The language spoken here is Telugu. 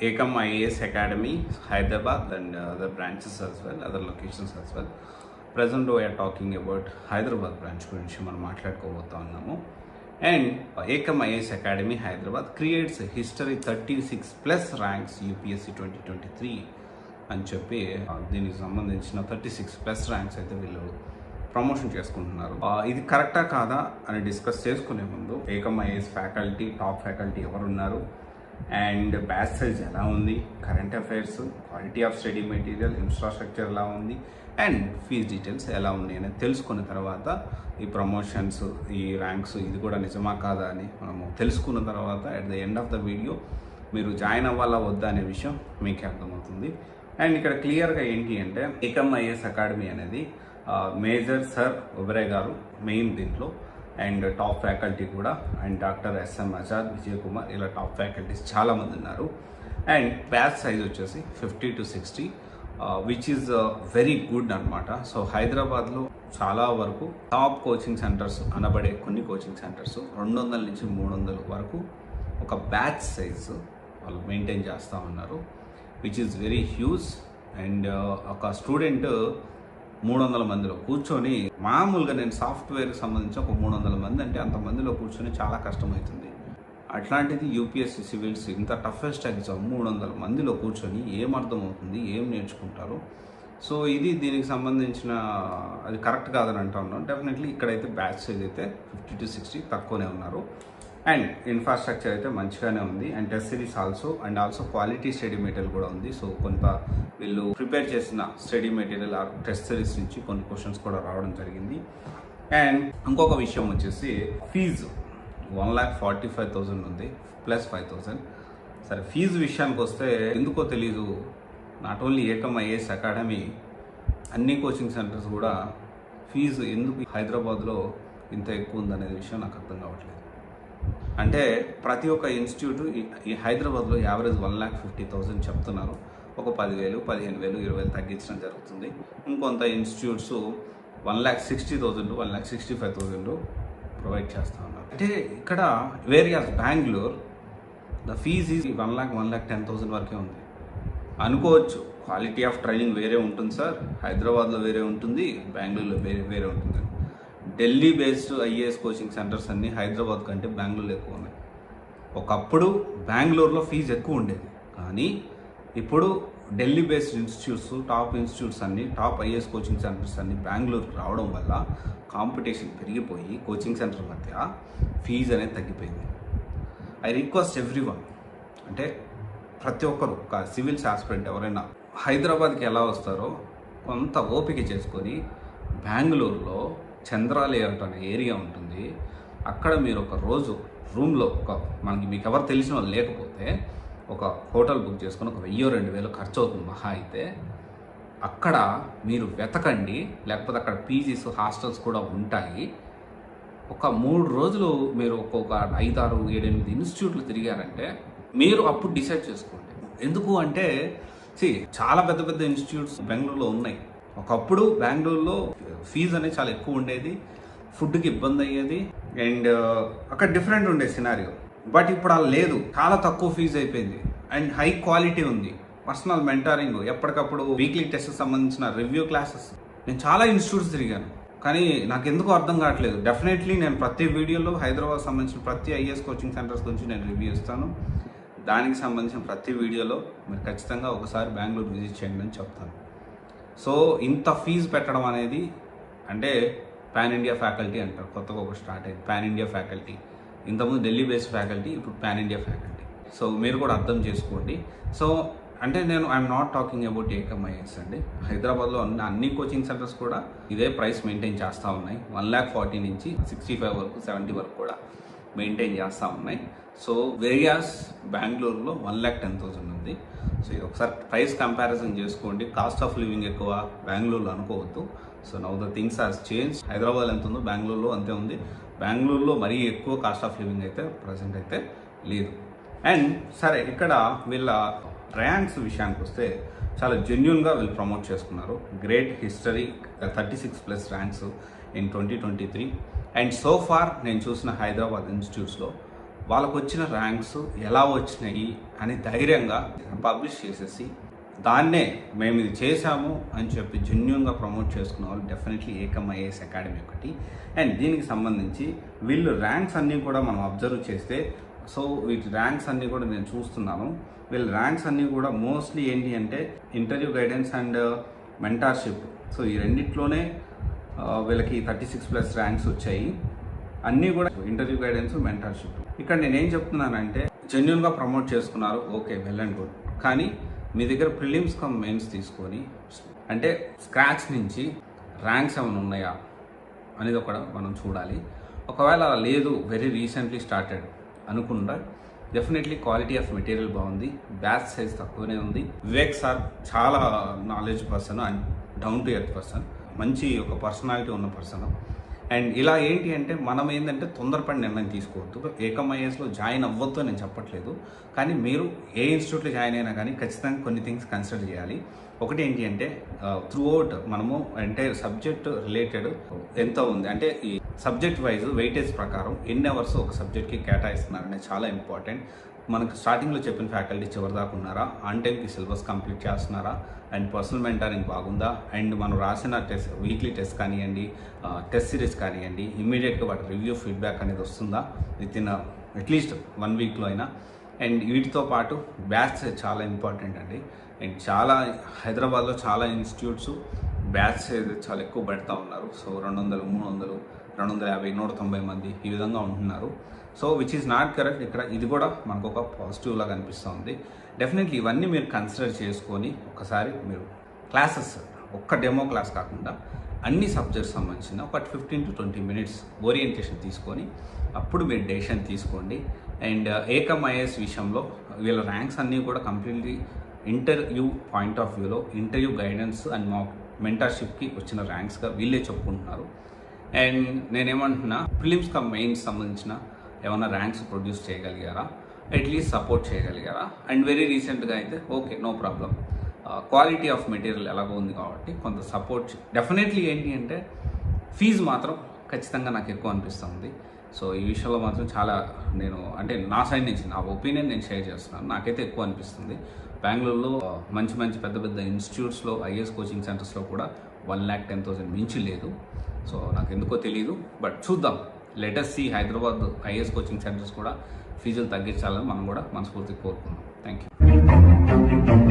Ekam IAS Academy, Hyderabad, and other branches as well, other locations as well. Present we are talking about Hyderabad branch గురించి మనం మాట్లాడుకోబోతా ఉన్నాము. And Ekam IAS academy Hyderabad creates history 36+ ranks UPSC 2023 అని చెప్పి దీనికి సంబంధించిన 36+ ర్యాంక్స్ అయితే వీళ్ళు ప్రమోషన్ చేసుకుంటున్నారు. ఇది కరెక్టా కాదా అని డిస్కస్ చేసుకునే ముందు Ekam IAS faculty, top faculty ఎవరున్నారు, అండ్ బ్యాచ్ సైజ్ ఎలా ఉంది, current affairs, quality of study material, infrastructure ఎలా ఉంది, అండ్ ఫీజ్ డీటెయిల్స్ ఎలా ఉన్నాయి అని తెలుసుకున్న తర్వాత ఈ ప్రమోషన్స్, ఈ ర్యాంక్స్ ఇది కూడా నిజమా కాదా అని మనము తెలుసుకున్న తర్వాత at the end of the video మీరు జాయిన్ అవ్వాలా వద్దా అనే విషయం మీకే అర్థమవుతుంది. అండ్ ఇక్కడ క్లియర్గా ఏంటి అంటే ఏకమ్ ఐఏఎస్ అకాడమీ అనేది major sir Oberoi garu main దీంట్లో, అండ్ టాప్ ఫ్యాకల్టీ కూడా, and doctor SM Azad, Vijay Kumar, ఇలా టాప్ ఫ్యాకల్టీస్ చాలామంది ఉన్నారు. అండ్ బ్యాచ్ సైజ్ వచ్చేసి 50 to 60, which is very good అనమాట. సో హైదరాబాద్లో చాలా వరకు టాప్ కోచింగ్ సెంటర్స్ అనబడే కొన్ని కోచింగ్ సెంటర్స్ 200 నుంచి 300 వరకు ఒక బ్యాచ్ సైజ్ వాళ్ళు మెయింటైన్ చేస్తూ ఉన్నారు, which is very huge. And ఒక స్టూడెంట్ 300 మందిలో కూర్చొని, మామూలుగా నేను సాఫ్ట్వేర్కి సంబంధించి ఒక 300 మంది అంటే అంతమందిలో కూర్చొని చాలా కష్టమవుతుంది. అట్లాంటిది యూపీఎస్సీ సివిల్స్ ఇంత టఫెస్ట్ ఎగ్జామ్ 300 మందిలో కూర్చొని ఏం అర్థమవుతుంది, ఏం నేర్చుకుంటారు? సో ఇది దీనికి సంబంధించిన అది కరెక్ట్ కాదని అంటా ఉన్నాను. డెఫినెట్లీ ఇక్కడైతే బ్యాచ్ సైజ్ అయితే 50 to 60 తక్కువనే ఉన్నారు. అండ్ ఇన్ఫ్రాస్ట్రక్చర్ అయితే మంచిగానే ఉంది. And test series also quality study material కూడా ఉంది. సో కొంత వీళ్ళు ప్రిపేర్ చేసిన స్టడీ మెటీరియల్ టెస్ట్ సిరీస్ నుంచి కొన్ని క్వశ్చన్స్ కూడా రావడం జరిగింది. అండ్ ఇంకొక విషయం వచ్చేసి ఫీజు 1,45,000 ఉంది, ప్లస్ 5,000. సరే, ఫీజు విషయానికి వస్తే ఎందుకో తెలీదు, not only Ekam IAS academy, అన్ని కోచింగ్ సెంటర్స్ కూడా ఫీజు ఎందుకు హైదరాబాద్లో ఇంత ఎక్కువ ఉందనేది విషయం నాకు అర్థం కావట్లేదు. అంటే ప్రతి ఒక్క ఇన్స్టిట్యూట్ ఈ హైదరాబాద్లో యావరేజ్ 1,50,000 చెప్తున్నారు. ఒక 10,000, 15,000, 20,000 తగ్గించడం జరుగుతుంది. ఇంకొంత ఇన్స్టిట్యూట్స్ 1,60,000 to 1,65,000 ప్రొవైడ్ చేస్తూ ఉన్నారు. అంటే ఇక్కడ various Bengaluru the fees is 1,10,000 వరకే ఉంది అనుకోవచ్చు. క్వాలిటీ ఆఫ్ ట్రైనింగ్ వేరే ఉంటుంది సార్, హైదరాబాద్లో వేరే ఉంటుంది, బెంగళూరులో వేరే ఉంటుంది. Delhi based IAS coaching centres అన్నీ హైదరాబాద్ కంటే బెంగళూరులో ఎక్కువ ఉన్నాయి. ఒకప్పుడు బెంగళూరులో ఫీజు ఎక్కువ ఉండేది, కానీ ఇప్పుడు Delhi based institutes, top institutes అన్నీ, టాప్ ఐఏఎస్ కోచింగ్ సెంటర్స్ అన్నీ బెంగళూరుకి రావడం వల్ల కాంపిటీషన్ పెరిగిపోయి కోచింగ్ సెంటర్ మధ్య ఫీజు అనేది తగ్గిపోయింది. ఐ రిక్వెస్ట్ ఎవ్రీవన్, అంటే ప్రతి ఒక్కరు ఒక సివిల్స్ ఆస్పిరెంట్ ఎవరైనా హైదరాబాద్కి ఎలా వస్తారో కొంత ఓపిక చేసుకొని బెంగళూరులో చంద్ర లేఅవుట్ అనే ఏరియా ఉంటుంది, అక్కడ మీరు ఒక రోజు రూమ్లో మీకు ఎవరు తెలిసిన వాళ్ళు లేకపోతే ఒక హోటల్ బుక్ చేసుకొని ఒక 1,000-2,000 ఖర్చు అవుతుంది మహా అయితే. అక్కడ మీరు వెతకండి, లేకపోతే అక్కడ పీజీస్, హాస్టల్స్ కూడా ఉంటాయి. ఒక 3 రోజులు మీరు ఒక్కొక్క 5, 6, 7, 8 ఇన్స్టిట్యూట్లు తిరిగారంటే మీరు అప్పుడు డిసైడ్ చేసుకోండి. ఎందుకు అంటే చాలా పెద్ద పెద్ద ఇన్స్టిట్యూట్స్ బెంగళూరులో ఉన్నాయి. ఒకప్పుడు బెంగళూరులో ఫీజు అనేది చాలా ఎక్కువ ఉండేది, ఫుడ్కి ఇబ్బంది అయ్యేది, అండ్ అక్కడ డిఫరెంట్ ఉండే సినారియో. బట్ ఇప్పుడు అలా లేదు, చాలా తక్కువ ఫీజు అయిపోయింది, అండ్ హై క్వాలిటీ ఉంది. పర్సనల్ మెంటారింగ్, ఎప్పటికప్పుడు వీక్లీ టెస్ట్కి సంబంధించిన రివ్యూ క్లాసెస్. నేను చాలా ఇన్స్టిట్యూట్స్ తిరిగాను, కానీ నాకు ఎందుకు అర్థం కావట్లేదు. డెఫినెట్లీ నేను ప్రతి వీడియోలో హైదరాబాద్ సంబంధించిన ప్రతి ఐఏఎస్ కోచింగ్ సెంటర్స్ గురించి నేను రివ్యూ ఇస్తాను. దానికి సంబంధించిన ప్రతి వీడియోలో మీరు ఖచ్చితంగా ఒకసారి బెంగళూరు విజిట్ చేయండి అని చెప్తాను. సో ఇంత ఫీజు పెట్టడం అనేది, అంటే పాన్ ఇండియా ఫ్యాకల్టీ అంటారు, కొత్తగా ఒక స్టార్ట్ అయింది పాన్ ఇండియా ఫ్యాకల్టీ. ఇంతకుముందు ఢిల్లీ బేస్డ్ ఫ్యాకల్టీ, ఇప్పుడు పాన్ ఇండియా ఫ్యాకల్టీ. సో మీరు కూడా అర్థం చేసుకోండి. సో అంటే I'm not talking about Ekam IAS అండి. హైదరాబాద్లో అన్ని కోచింగ్ సెంటర్స్ కూడా ఇదే ప్రైస్ మెయింటైన్ చేస్తూ ఉన్నాయి. 1,40,000 నుంచి 65 వరకు, 70 వరకు కూడా మెయింటైన్ చేస్తూ ఉన్నాయి. సో వేరియాస్ బెంగళూరులో 1,10,000 ఉంది. సో ఇది ఒకసారి ప్రైస్ కంపారిజన్ చేసుకోండి. కాస్ట్ ఆఫ్ లివింగ్ ఎక్కువ బెంగళూరులో అనుకోవద్దు. So now the things are change. Hyderabad ఎంత ఉందో బెంగళూరులో అంతే ఉంది. బెంగళూరులో మరీ ఎక్కువ కాస్ట్ ఆఫ్ లివింగ్ అయితే ప్రజెంట్ అయితే లేదు. అండ్ సరే, ఇక్కడ వీళ్ళ ర్యాంక్స్ విషయానికి వస్తే చాలా జెన్యున్గా వీళ్ళు ప్రమోట్ చేసుకున్నారు. Great history 36+ ranks in 2023. And so far నేను చూసిన హైదరాబాద్ ఇన్స్టిట్యూట్స్లో వాళ్ళకు వచ్చిన ర్యాంక్స్ ఎలా వచ్చినాయి అని ధైర్యంగా పబ్లిష్ చేసేసి దాన్నే మేము ఇది చేశాము అని చెప్పి జెన్యూన్గా ప్రమోట్ చేసుకున్న వాళ్ళు డెఫినెట్లీ ఏకమ్ ఐఏఎస్ అకాడమీ ఒకటి. అండ్ దీనికి సంబంధించి వీళ్ళు ర్యాంక్స్ అన్నీ కూడా మనం అబ్జర్వ్ చేస్తే, సో వీటి ర్యాంక్స్ అన్నీ కూడా నేను చూస్తున్నాను. వీళ్ళ ర్యాంక్స్ అన్నీ కూడా మోస్ట్లీ ఏంటి అంటే interview guidance and mentorship. So ఈ రెండిట్లోనే వీళ్ళకి 36+ ర్యాంక్స్ వచ్చాయి. అన్నీ కూడా ఇంటర్వ్యూ గైడెన్స్, మెంటార్షిప్. ఇక్కడ నేనేం చెప్తున్నానంటే జెన్యూన్గా ప్రమోట్ చేసుకున్నారు, ఓకే, వెల్ అండ్ గుడ్. కానీ మీ దగ్గర ప్రిలిమ్స్ కమ్ మెయిన్స్ తీసుకొని అంటే స్క్రాచ్ నుంచి ర్యాంక్స్ ఏమైనా ఉన్నాయా అనేది కూడా మనం చూడాలి. ఒకవేళ అలా లేదు, వెరీ రీసెంట్లీ స్టార్టెడ్ అనుకుంటా, డెఫినెట్లీ క్వాలిటీ ఆఫ్ మెటీరియల్ బాగుంది, బ్యాచ్ సైజ్ తక్కువనే ఉంది. వివేక్ సార్ చాలా knowledge person and down to earth person, మంచి ఒక పర్సనాలిటీ ఉన్న పర్సన్. అండ్ ఇలా ఏంటి అంటే మనం ఏంటంటే తొందరపడి నిర్ణయం తీసుకోవద్దు. ఏకమ్ ఐఏఎస్లో జాయిన్ అవ్వద్దు అని నేను చెప్పట్లేదు, కానీ మీరు ఏ ఇన్స్టిట్యూట్లో జాయిన్ అయినా కానీ ఖచ్చితంగా కొన్ని థింగ్స్ కన్సిడర్ చేయాలి. ఒకటి ఏంటి అంటే త్రూ అవుట్ మనము అంటే సబ్జెక్ట్ రిలేటెడ్ ఎంత ఉంది అంటే ఈ సబ్జెక్ట్ వైజ్ వెయిటేజ్ ప్రకారం ఎన్ని అవర్స్ ఒక సబ్జెక్ట్కి కేటాయిస్తున్నారు అనేది చాలా ఇంపార్టెంట్. మనకు స్టార్టింగ్లో చెప్పిన ఫ్యాకల్టీ చివరి దాకా ఉన్నారా, ఆన్ టైంకి సిలబస్ కంప్లీట్ చేస్తున్నారా, అండ్ పర్సనల్ మెంటరింగ్ బాగుందా, అండ్ మనం రాసిన టెస్ట్ వీక్లీ టెస్ట్ కానివ్వండి, టెస్ట్ సిరీస్ కానివ్వండి, ఇమ్మీడియట్గా వాటి రివ్యూ ఫీడ్బ్యాక్ అనేది వస్తుందా విత్ ఇన్ అట్లీస్ట్ 1 వీక్లో అయినా. అండ్ వీటితో పాటు బ్యాచ్ చాలా ఇంపార్టెంట్ అండి. అండ్ చాలా హైదరాబాద్లో చాలా ఇన్స్టిట్యూట్స్ బ్యాచ్ చాలా ఎక్కువ పెడతా ఉన్నారు. సో 200, 300, 250, 190 మంది ఈ విధంగా ఉంటున్నారు. So which is not correct. ఇక్కడ ఇది కూడా మనకు ఒక పాజిటివ్ లాగా అనిపిస్తుంది. డెఫినెట్లీ ఇవన్నీ మీరు కన్సిడర్ చేసుకొని ఒకసారి మీరు క్లాసెస్, ఒక్క డెమో క్లాస్ కాకుండా అన్ని సబ్జెక్ట్స్ సంబంధించిన ఒక 15 to 20 minutes ఓరియంటేషన్ తీసుకొని అప్పుడు మీరు డెసిషన్ తీసుకోండి. అండ్ ఏకమ్ ఐఏఎస్ విషయంలో వీళ్ళ ర్యాంక్స్ అన్నీ కూడా కంప్లీట్లీ ఇంటర్వ్యూ పాయింట్ ఆఫ్ వ్యూలో ఇంటర్వ్యూ గైడెన్స్ అండ్ మెంటర్షిప్కి వచ్చిన ర్యాంక్స్గా వీళ్ళే చెప్పుకుంటున్నారు. అండ్ నేనేమంటున్నా, ప్రిలిమ్స్ కమ్ మెయిన్స్ సంబంధించిన ఏమైనా ర్యాంక్స్ ప్రొడ్యూస్ చేయగలిగారా, అట్లీస్ట్ సపోర్ట్ చేయగలిగారా. అండ్ వెరీ రీసెంట్గా అయితే okay, no problem, quality of material ఎలాగో ఉంది కాబట్టి కొంత సపోర్ట్. డెఫినెట్లీ ఏంటి అంటే ఫీజు మాత్రం ఖచ్చితంగా నాకు ఎక్కువ అనిపిస్తుంది. సో ఈ విషయంలో మాత్రం చాలా నేను అంటే నా సైడ్ నుంచి నా ఒపీనియన్ నేను షేర్ చేస్తున్నాను. నాకైతే ఎక్కువ అనిపిస్తుంది. బెంగళూరులో మంచి మంచి పెద్ద పెద్ద ఇన్స్టిట్యూట్స్లో ఐఏఎస్ కోచింగ్ సెంటర్స్లో కూడా 1,10,000 మించి లేదు. సో నాకు ఎందుకో తెలియదు, బట్ చూద్దాం. Let us see. Hyderabad IAS coaching centres కూడా ఫీజులు తగ్గించాలని మనం కూడా మనస్ఫూర్తిగా కోరుకుందాం. Thank you.